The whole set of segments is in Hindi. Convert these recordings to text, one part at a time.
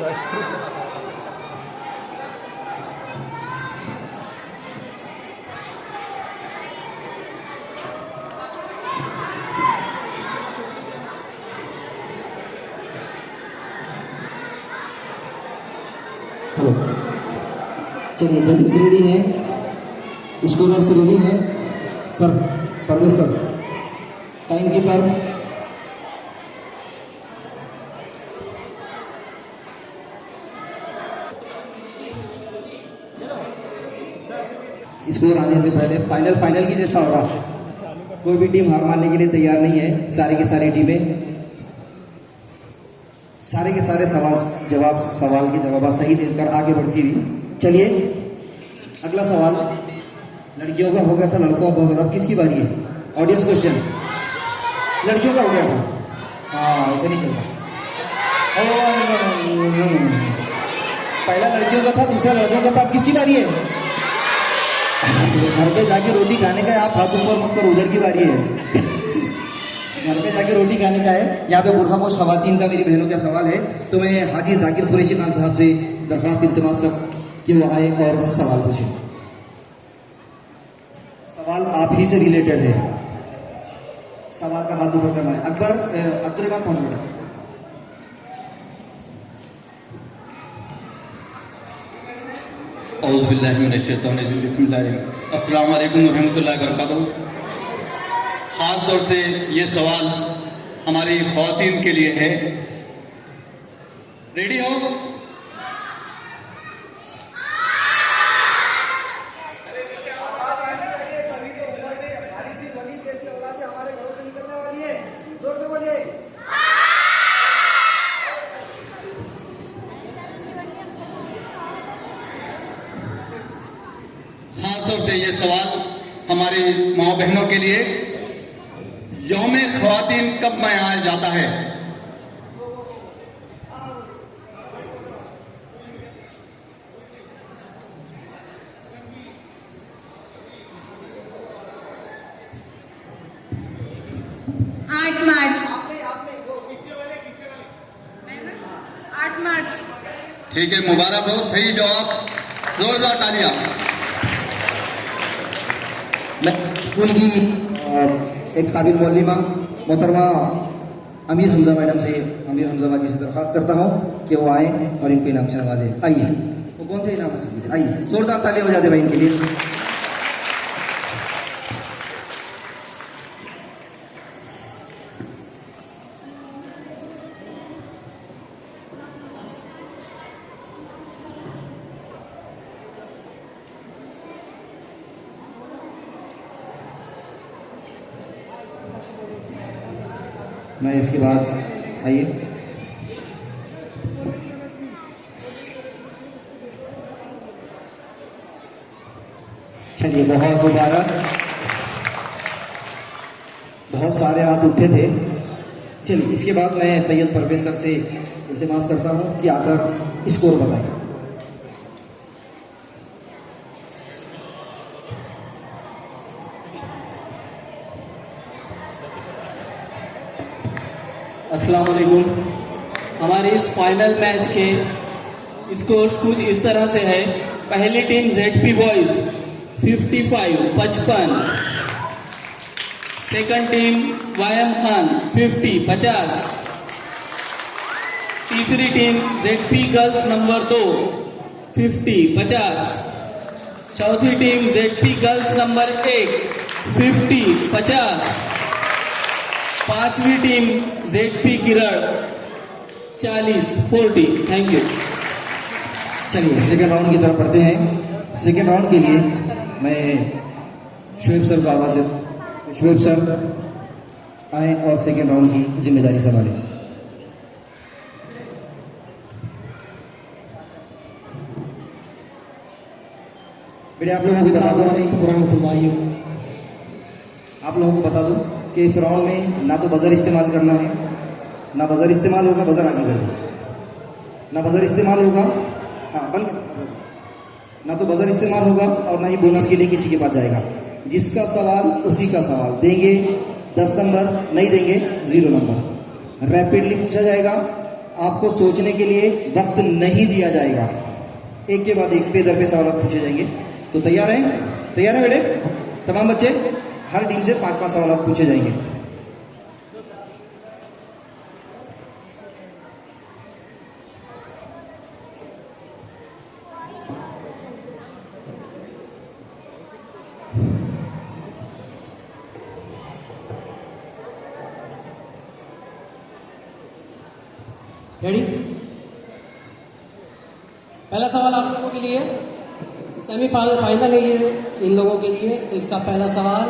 हेलो, चलिए जजेस रेडी हैं, स्कोरर्स रेडी हैं। सर परवेश सर, टाइम कीपर स्कोर आने से पहले फाइनल की जैसा होगा। कोई भी टीम हार मानने के लिए तैयार नहीं है। सारी की सारी टीमें सारे के सारे सवाल के जवाब सही देकर आगे बढ़ती हुई। चलिए अगला सवाल लड़कियों का हो गया था, लड़कों का हो गया था, अब किसकी बारी है? Audience question. लड़कियों का हो गया था, हाँ ऐसे नहीं चलता। पहला लड़कियों का था, दूसरा लड़कों का था, अब किसकी बारी है? घर पे जाके रोटी खाने का है, आप हाथ ऊपर मत करो, उधर की बारी है। घर पे जाके रोटी खाने का है। यहाँ पे बुरखापोश खवातीन का मेरी बहनों का सवाल है, तो मैं हाजी जाकिर कुरैशी खान साहब से दरख्वास्त इल्तिमास कर कि वो आए और सवाल पूछें। सवाल आप ही से रिलेटेड है, सवाल का हाथ ऊपर करना है। अब्दुर्रहमान पहुंच बेटा। औज़ु बिल्लाहि मिनश शैतानिर रजीम, बिस्मिल्लाहिर्रहमानिर्रहीम। अस्सलामु अलैकुम व रहमतुल्लाहि व बरकातहू। ख़ास तौर से ये सवाल हमारी ख़वातीन के लिए है। रेडी हो? खास तौर से ये सवाल हमारी माँ बहनों के लिए, यौम ख़वातीन कब मनाया जाता है? आठ मार्च। 8 मार्च। ठीक है, मुबारक हो, सही जवाब, जोरदार तालियां। मैं स्कूल की एक काबिल मौलिमा मोहतरमा अमीर हमजा मैडम से, अमीर हमजा बाजी से दरख्वास्त करता हूँ कि वो आए और इनको इनाम से नवाजे। आइए, वो कौन थे इनाम से? आइए, जोरदार तालियां बजा दे भाई इनके लिए। मैं इसके बाद आइए, चलिए बहुत मुबारक, बहुत सारे हाथ उठे थे। चलिए इसके बाद मैं सैयद परवेज सर से इल्तिमास करता हूँ कि आकर स्कोर बताएं। अस्सलाम वालेकुम। हमारे इस फाइनल मैच के स्कोर्स कुछ इस तरह से है। पहली team ZP boys 55 second team YM Khan 50। तीसरी टीम ZP गर्ल्स नंबर 2 50। चौथी टीम ZP गर्ल्स नंबर 1 50। पांचवी team ZP Kiran 40। Thank you. चलिए सेकेंड राउंड की तरफ बढ़ते हैं। सेकेंड राउंड के लिए मैं शुएब सर को आवाज़ देता हूँ। शुएब सर आए और सेकेंड राउंड की जिम्मेदारी संभालें। बेटे आप लोगों को बता दूं कि इस राउंड में ना तो बजर इस्तेमाल करना है, ना बजर इस्तेमाल होगा, बजर आगे कर दो, ना बजर इस्तेमाल होगा, हाँ बंद, ना तो बजर इस्तेमाल होगा और ना ही बोनस के लिए किसी के पास जाएगा। जिसका सवाल उसी का सवाल देंगे 10 नंबर, नहीं देंगे 0 नंबर। रैपिडली पूछा जाएगा, आपको सोचने के लिए वक्त नहीं दिया जाएगा। एक के बाद एक पे दर पे सवाल पूछे जाएंगे। तो तैयार हैं? तैयार हैं बेटे? तमाम बच्चे, हर टीम से 5-5 सवाल पूछे जाएंगे। रेडी? पहला सवाल आप लोगों के लिए, सेमीफाइनल है ये इन लोगों के लिए। तो इसका पहला सवाल,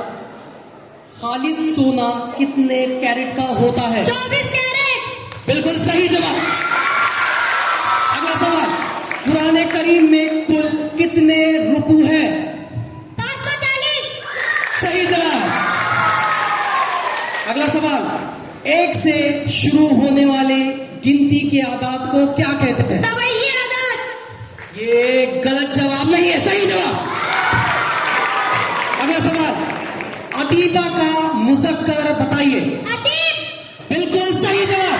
खालिस सोना कितने कैरेट का होता है? 24 कैरेट। बिल्कुल सही जवाब। अगला सवाल, कुरान करीम में कुल कितने रुकू है? 540। सही जवाब। अगला सवाल, एक से शुरू होने वाले गिनती के आदाद को क्या कहते हैं? तबैही आदत। ये गलत जवाब नहीं है, सही जवाब। अगला सवाल, अदीबा का मुज़क्कर बताइए। अदीब। बिल्कुल सही जवाब।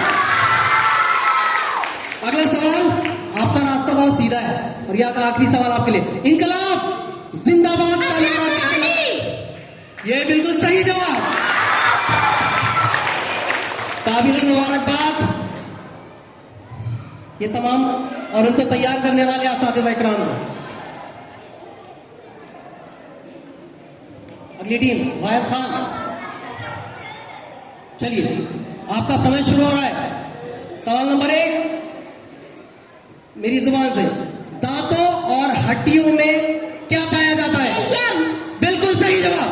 अगला सवाल, आपका रास्ता बहुत सीधा है और यहाँ का आखिरी सवाल आपके लिए, इनकलाब जिंदाबाद का नारा क्या है? ये बिल्कुल सही जवाब। काबिल मुबारकबाद ये तमाम और उनको तैयार करने वाले असातिज़ा इकराम को। अगली टीम वाहिब खान, चलिए आपका समय शुरू हो रहा है। सवाल नंबर 1 मेरी जुबान से, दांतों और हड्डियों में क्या पाया जाता है? कैल्शियम। बिल्कुल सही जवाब।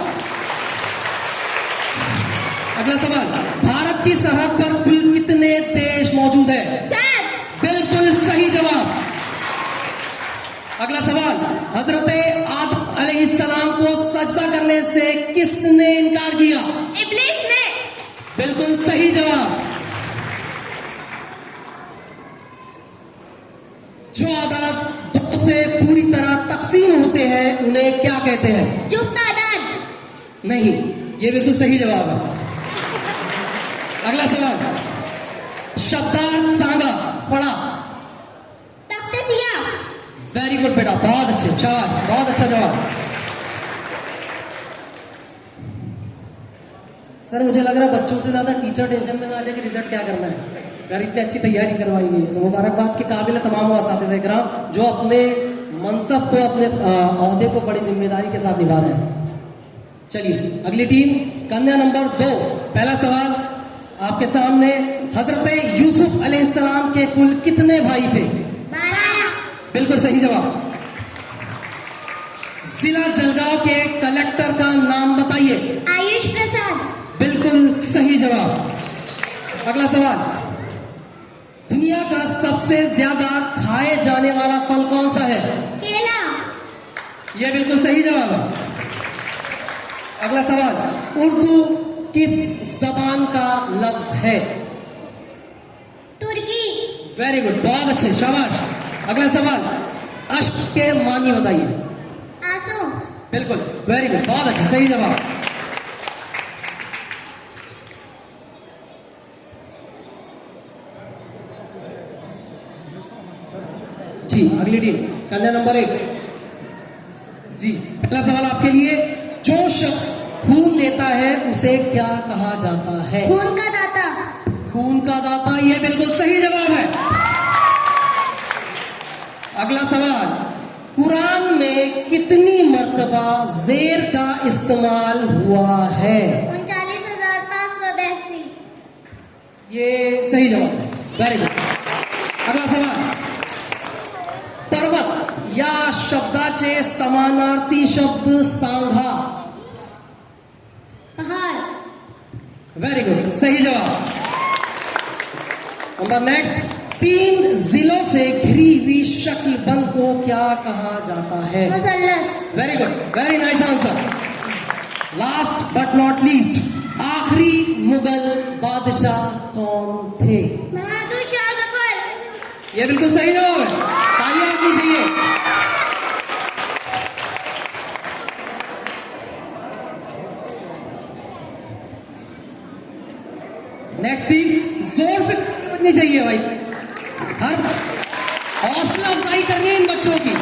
अगला सवाल, भारत की सरहद पर कुल कितने देश मौजूद है? 7। बिल्कुल सही जवाब। अगला सवाल, हजरत आदम अलैहिस्सलाम को सजदा करने से किसने इनकार किया? इब्लीस ने। बिल्कुल सही जवाब। जो आदाद 2 से पूरी तरह तकसीम होते हैं उन्हें क्या कहते हैं? जुफ्त आदाद। नहीं, ये बिल्कुल सही जवाब है। अगला सवाल, शब्दार्थ सांगा पढ़ा। तख्तसिया। वेरी गुड बेटा, बहुत अच्छे, शाबाश, बहुत अच्छा जवाब। सर मुझे लग रहा है बच्चों से ज्यादा टीचर टेंशन में ना आ जाए कि रिजल्ट क्या करना है। यार इतनी अच्छी तैयारी करवाई गई है तो मुबारकबाद के काबिल है तमाम असातिज़ा इकराम जो अपने मनसब को, अपने ओहदे को बड़ी जिम्मेदारी के साथ निभा रहे हैं। चलिए अगली टीम, कन्या नंबर 2, पहला सवाल आपके सामने, हजरत यूसुफ अलैहिस्सलाम के कुल कितने भाई थे? 12। बिल्कुल सही जवाब। जिला जलगांव के कलेक्टर का नाम बताइए। आयुष प्रसाद। बिल्कुल सही जवाब। अगला सवाल, दुनिया का सबसे ज्यादा खाए जाने वाला फल कौन सा है? केला। यह बिल्कुल सही जवाब है। अगला सवाल, उर्दू किस जबान का लफ्ज है? तुर्की। वेरी गुड, बहुत अच्छे, शाबाश। अगला सवाल, अश्क के मानी बताइए। आंसू। बिल्कुल, वेरी गुड, बहुत अच्छे, सही जवाब। जी अगली टीम, कन्या नंबर 1, जी पहला सवाल आपके लिए, जो शख्स खून देता है उसे क्या कहा जाता है? खून का दाता। खून का दाता, यह बिल्कुल सही जवाब है। अगला सवाल, कुरान में कितनी मर्तबा जेर का इस्तेमाल हुआ है? 39,582। ये सही जवाब है, वेरी गुड। अगला सवाल, पर्वत या शब्दाचे समानार्थी शब्द सांघा? पहाड़। वेरी गुड, सही जवाब। नंबर नेक्स्ट, 3 जिलों से घिरी हुई शक्ल बंद को क्या कहा जाता है? मुसल्लस। Very good, very nice answer. Last but not least, आखिरी मुगल बादशाह कौन थे? बहादुर शाह जफर। यह बिल्कुल सही जवाब है, तालियां होनी चाहिए। नेक्स्ट टीम, जोर से बजनी चाहिए भाई। हौसला अफजाई करनी है इन बच्चों की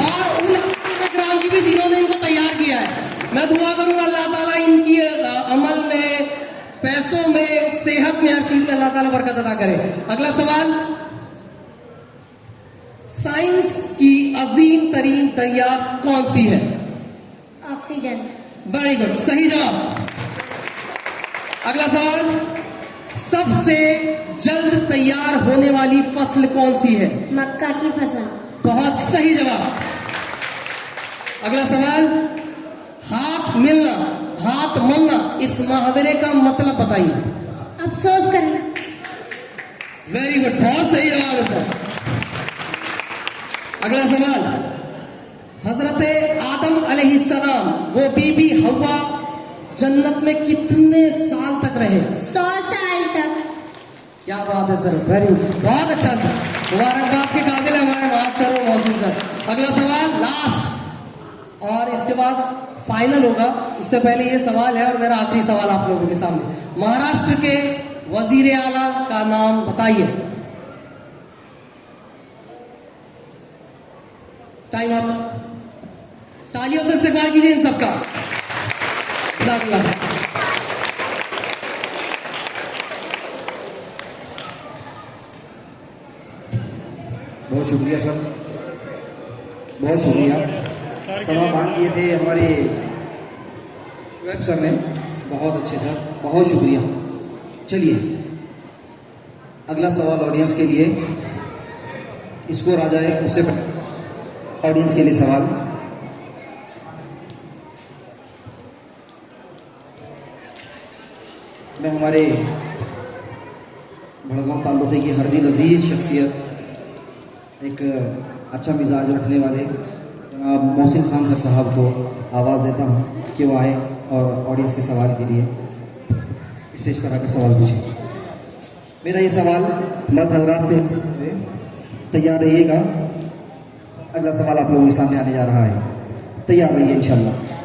और उन ग्राम की भी जिन्होंने इनको तैयार किया है। मैं दुआ करूंगा अल्लाह ताला इनकी अमल में, पैसों में, सेहत में, हर चीज में अल्लाह ताला बरकत अता करे। अगला सवाल, साइंस की अजीम तरीन दरियाफ्त कौन सी है? ऑक्सीजन। वेरी गुड, सही जवाब। अगला सवाल, सबसे जल्द तैयार होने वाली फसल कौन सी है? मक्का की फसल। बहुत सही जवाब। अगला सवाल, हाथ मिलना हाथ मलना इस मुहावरे का मतलब बताइए। अफसोस करना। वेरी गुड, बहुत सही जवाब है सर। अगला सवाल, हजरत आदम अलैहिस्सलाम वो बीबी हवा जन्नत में कितने साल तक रहे? 100 साल तक। क्या बात है सर, वेरी गुड, बहुत अच्छा सर, मुबारकबाद के काबिल है हमारे महाज सर और मौसम सर। अगला सवाल लास्ट और इसके बाद फाइनल होगा, उससे पहले ये सवाल है और मेरा आखिरी सवाल आप लोगों के सामने, महाराष्ट्र के वजीर आला का नाम बताइए। टाइम अप, तालियों से इस्तेमाल कीजिए इन सबका। बहुत शुक्रिया सर, बहुत शुक्रिया। समा बांध दिए थे हमारे शुएब सर ने, बहुत अच्छे सर, बहुत शुक्रिया। चलिए अगला सवाल ऑडियंस के लिए, इसको आ जाए उससे ऑडियंस के लिए सवाल। मैं हमारे भड़गांव तालुके की हरदिल अजीज शख्सियत, एक अच्छा मिजाज रखने वाले जनाब मोहसिन खान सर साहब को आवाज़ देता हूँ कि वो आए और ऑडियंस के सवाल के लिए स्टेज पर आकर सवाल पूछें। मेरा ये सवाल मर्द हजरात से, तैयार रहिएगा। अगला सवाल आप लोगों के सामने आने जा रहा है, तैयार रहिए इंशाल्लाह।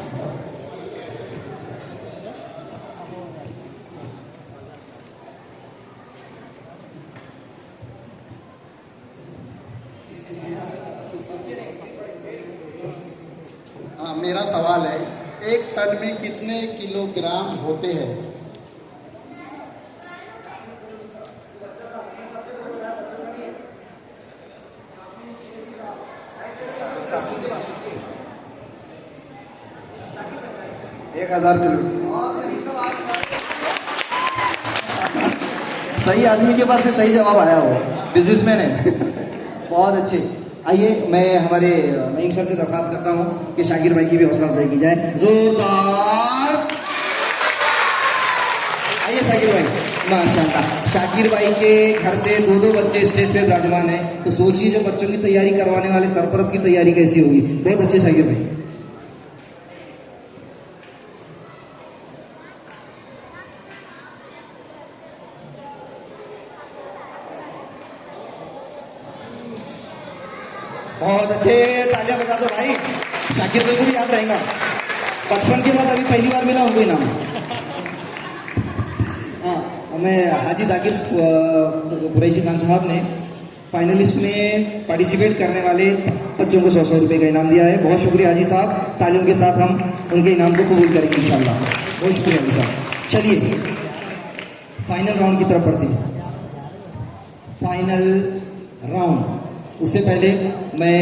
हाँ, मेरा सवाल है, एक टन में कितने किलोग्राम होते हैं? एक 1000 किलो। सही आदमी के पास से सही जवाब आया हो, बिजनेसमैन है। बहुत अच्छे। आइए मैं हमारे नईम सर से दरख्वास्त करता हूँ कि शाकिर भाई की भी हौसला अफजाई की जाए, जोरदार। आइए शाकिर भाई, माशाल्लाह। शाकिर भाई के घर से 2-2 बच्चे स्टेज पे विराजमान हैं, तो सोचिए जो बच्चों की तैयारी करवाने वाले सरपरस्त की तैयारी कैसी होगी। बहुत अच्छे शाकिर भाई। बहुत अच्छे, तालियां बजा दो भाई। शाकिर भाई को भी याद रहेगा, बचपन के बाद अभी पहली बार मिला उनको इनाम। हाँ, हमें हाजी जाकिर कुरैशी खान साहब ने फाइनलिस्ट में पार्टिसिपेट करने वाले बच्चों को 100-100 रुपये का इनाम दिया है। बहुत शुक्रिया हाजी साहब, तालियों के साथ हम उनके इनाम को कबूल करेंगे इंशाल्लाह। बहुत शुक्रिया हाजी साहब। चलिए फाइनल राउंड की तरफ बढ़ते हैं। फाइनल राउंड, उससे पहले मैं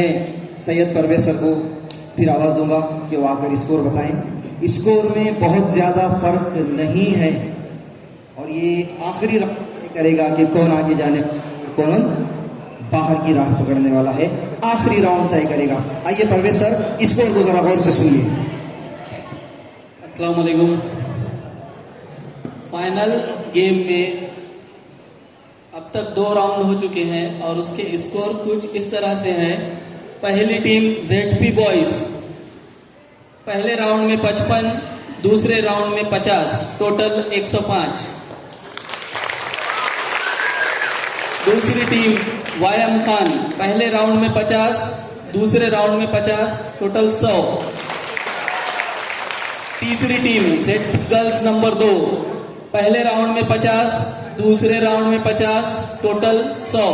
सैयद परवेज सर को फिर आवाज़ दूंगा कि वो आकर स्कोर बताएं। स्कोर में बहुत ज़्यादा फर्क नहीं है और ये आखिरी राउंड तय करेगा कि कौन आगे जाने, कौन बाहर की राह पकड़ने वाला है। आखिरी राउंड तय करेगा। आइए परवेज सर, स्कोर को ज़रा गौर से सुनिए। अस्सलाम वालेकुम। फाइनल गेम में अब तक 2 राउंड हो चुके हैं और उसके स्कोर कुछ इस तरह से हैं। पहली टीम ZP बॉयज पहले राउंड में 55, दूसरे राउंड में 50, टोटल 105। दूसरी टीम YM खान पहले राउंड में 50, दूसरे राउंड में 50, टोटल 100। तीसरी टीम ZP गर्ल्स नंबर 2 पहले राउंड में 50, दूसरे राउंड में 50, टोटल 100।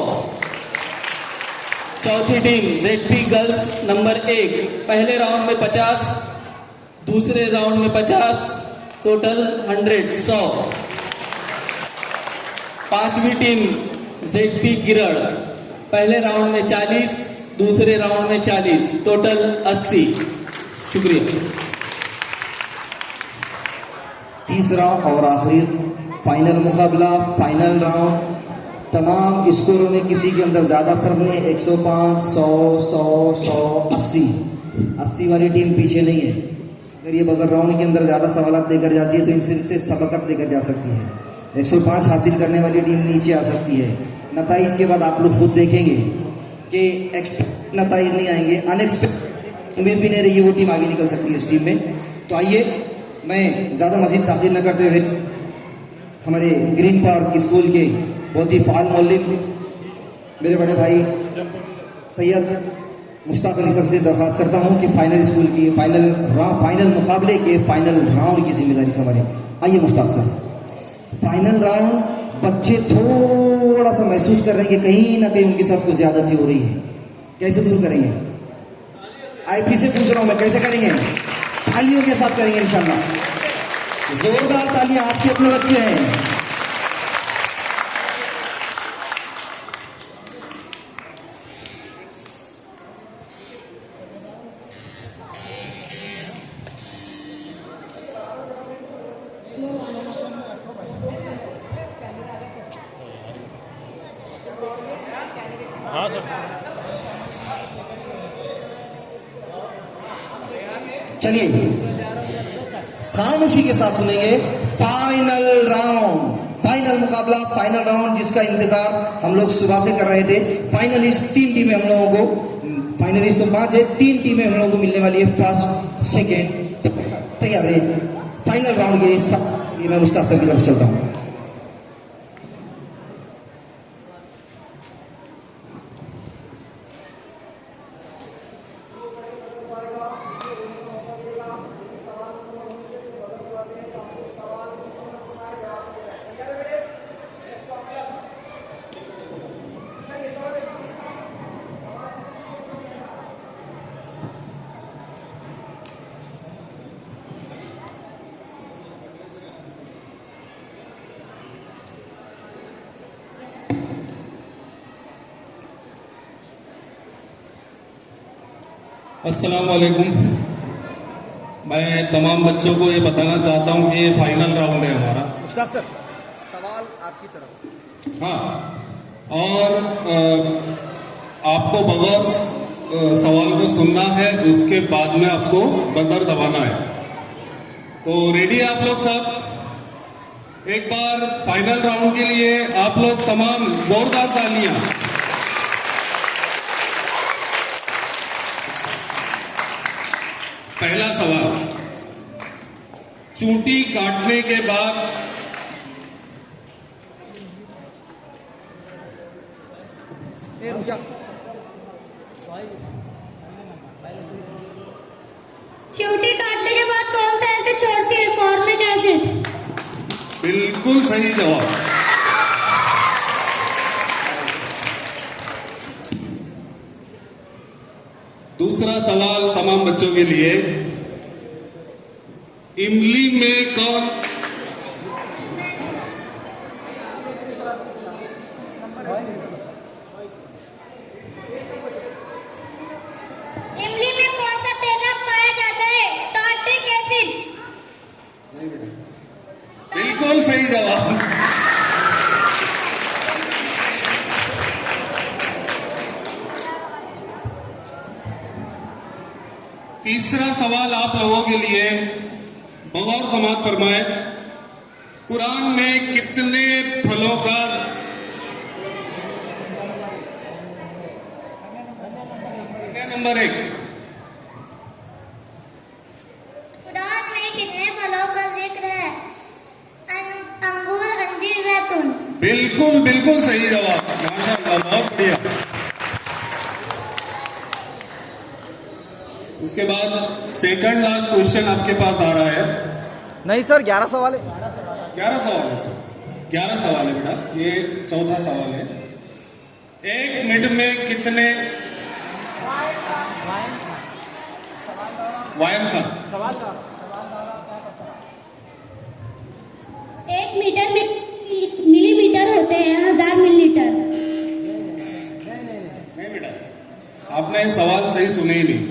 चौथी टीम ZP गर्ल्स नंबर 1 पहले राउंड में 50, दूसरे राउंड में 50, टोटल 100। पांचवी टीम ZP गिरड़ पहले राउंड में 40, दूसरे राउंड में 40, टोटल 80। शुक्रिया। तीसरा और आखिरी फाइनल मुकाबला, फाइनल राउंड। तमाम स्कोरों में किसी के अंदर ज़्यादा फर्क नहीं, 105, 100, 100, 100, 80। 80 वाली टीम पीछे नहीं है। अगर ये बजर राउंड के अंदर ज़्यादा सवालात लेकर जाती है तो इनसे सबकत लेकर जा सकती है। 105 हासिल करने वाली टीम नीचे आ सकती है। नताइज के बाद आप लोग खुद देखेंगे कि एक्सपेक्ट नताइज नहीं आएंगे, अनएक्सपेक्ट उम्मीद भी नहीं रही वो टीम आगे निकल सकती है इस टीम में। तो आइए, मैं ज़्यादा मज़ीद ताख़ीर न करते हुए हमारे ग्रीन पार्क स्कूल के बहुत ही फ़ाल मौलिम मेरे बड़े भाई सैयद मुश्ताक अली सर से दरख्वास्त करता हूँ कि फाइनल स्कूल की फाइनल मुकाबले के फाइनल राउंड की जिम्मेदारी संभालें। आइए मुश्ताक सर। फाइनल राउंड, बच्चे थोड़ा सा महसूस कर रहे हैं कि कहीं ना कहीं उनके साथ कुछ ज़्यादती हो रही है। कैसे दूर करेंगे? आईपी से पूछ रहा हूँ मैं, कैसे करेंगे? तालियों के साथ करेंगे इंशाल्लाह। जोरदार तालियां, आपके अपने बच्चे हैं। चलिए खामोशी के साथ सुनेंगे फाइनल राउंड, फाइनल मुकाबला, फाइनल राउंड जिसका इंतजार हम लोग सुबह से कर रहे थे। फाइनलिस्ट 3 टीमें हम लोगों को, फाइनलिस्ट तो 5 है, 3 टीमें हम लोगों को मिलने वाली है, फर्स्ट सेकेंड। तैयार है फाइनल राउंड के लिए? मैं मुश्ताक सर की तरफ चलता हूँ। अस्सलाम वालेकुम। मैं तमाम बच्चों को ये बताना चाहता हूँ कि ये फाइनल राउंड है हमारा। मुश्ताक सर, सवाल आपकी तरफ। हाँ, और आपको बगैर सवाल को सुनना है, उसके बाद में आपको बजर दबाना है। तो रेडी है आप लोग सब? एक बार फाइनल राउंड के लिए आप लोग तमाम जोरदार तालियां। पहला सवाल, चूंटी काटने के बाद चूटी काटने के बाद कौन सा एसिड छोड़ती है? Formic acid. बिल्कुल सही जवाब। दूसरा सवाल तमाम बच्चों के लिए, इमली में कौन इमली में कौन सा तेजाब पाया जाता है? Tartaric acid. बिल्कुल सही जवाब। तीसरा सवाल आप लोगों के लिए, बगौर समात फरमाए, कुरान में कितने फलों का नंबर 1? कुरान में कितने फलों का जिक्र है? अंगूर, अंजीर, जैतून। बिल्कुल बिल्कुल सही जवाब, माशाअल्लाह, बहुत बढ़िया। उसके बाद सेकंड लास्ट क्वेश्चन आपके पास आ रहा है। नहीं सर, 11 सवाल है। 11 सवाल है सर, 11 सवाल है बेटा, ये चौथा सवाल है। 1 मिनट में कितने वायम खान। 1 मीटर में मिलीमीटर होते हैं, 1000 मिलीलीटर। नहीं बेटा, आपने सवाल सही सुने ही नहीं।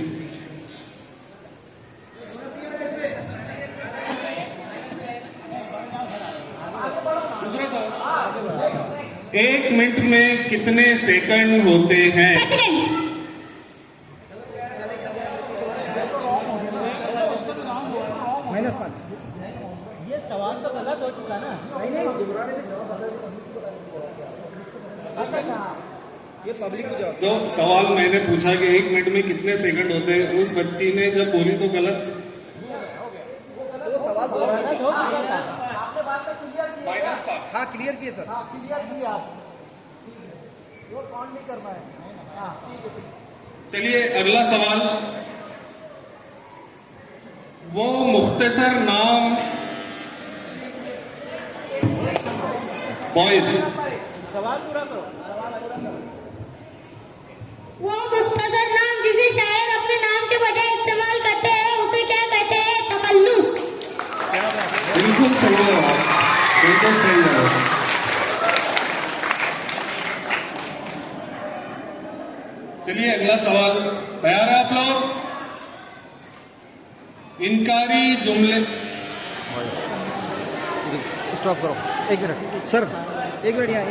दूसरा सवाल, 1 मिनट में कितने सेकंड होते हैं? सेकंड। जो सवाल मैंने पूछा कि 1 मिनट में कितने सेकंड होते हैं, उस बच्ची ने जब बोली तो गलत। माइनस का। हाँ क्लियर किए सर, क्लियर किए आप, वो काउंट नहीं करना है। चलिए अगला सवाल, वो मुख्तसर नाम बॉयज। वो मुख्तसर नाम जिसे शायर अपने नाम के बजाय इस्तेमाल करते हैं, उसे क्या कहते हैं? तकल्लुस। बिल्कुल सही जवाब, बिल्कुल सही जवाब। चलिए अगला सवाल, तैयार है आप लोग? इनकारी जुमले। स्टॉप करो, 1 मिनट सर, 1 मिनट यहाँ।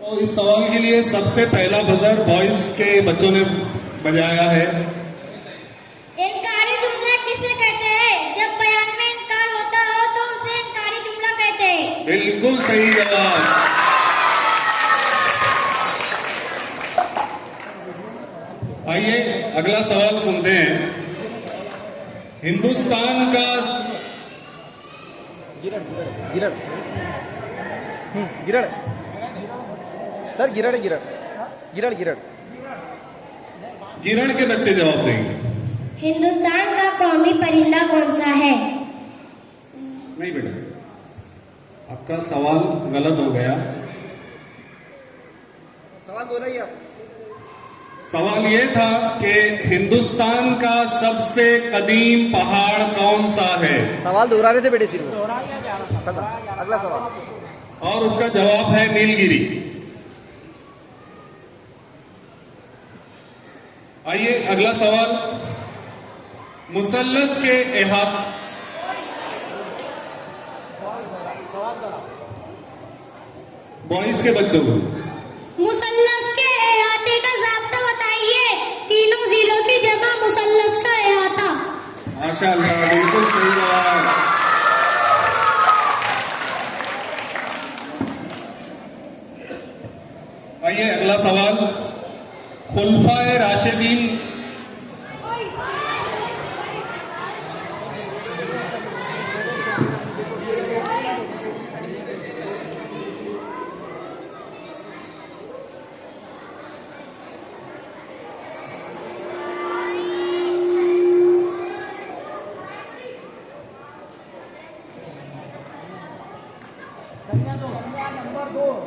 तो इस सवाल के लिए सबसे पहला बजर बॉयज के बच्चों ने बजाया है। इनकारी जुमला किसे कहते हैं? जब बयान में इनकार होता हो तो उसे इनकारी जुमला कहते हैं। बिल्कुल सही जवाब। आइए अगला सवाल सुनते हैं। हिंदुस्तान का गिरड़ सर, गिरड़ गिरण के बच्चे जवाब देंगे। हिंदुस्तान का कौमी परिंदा कौन सा है? नहीं बेटा, आपका सवाल गलत हो गया। सवाल दोहराइए आप। सवाल ये था कि हिंदुस्तान का सबसे कदीम पहाड़ कौन सा है? सवाल दोहरा रहे थे बेटे सिर्फ। अगला सवाल, और उसका जवाब है नीलगिरी। आइए अगला सवाल, मुसल्लस के इहाते, बॉयज के बच्चों को, मुसल्लस के अहाते का ज़ाब्ता बताइए। तीनों जिलों की जगह मुसल्लस का अहाता। माशाअल्लाह, बिल्कुल सही जवाब। आइए अगला सवाल, खुलफाए राशिदीन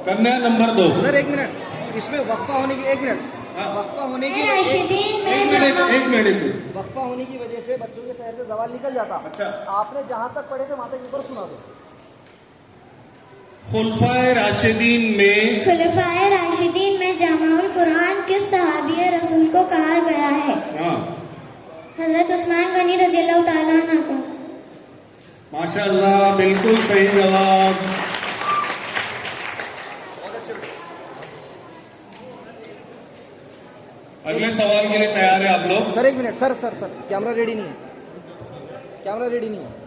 कन्या नंबर 2। सर 1 मिनट, इसमें वक्फा होने की 1 मिनट, वक्फा होने की राशिदीन में एक मिनट वक्फा होने की वजह से बच्चों के शहर से सवाल निकल जाता। अच्छा, आपने जहां तक पढ़े थे वहां तक एक बार सुना दो। खुलफाए राशिदीन में जामाउल कुरान किस सहाबी रसूल को कहा गया है? हाँ, हजरत उस्मान गनी रज़ियल्लाहु ताला अन्हु को। माशाअल्लाह, बिल्कुल सही जवाब। अगले सवाल के लिए तैयार है आप लोग? Sir 1 minute, sir camera ready नहीं है, कैमरा रेडी नहीं है।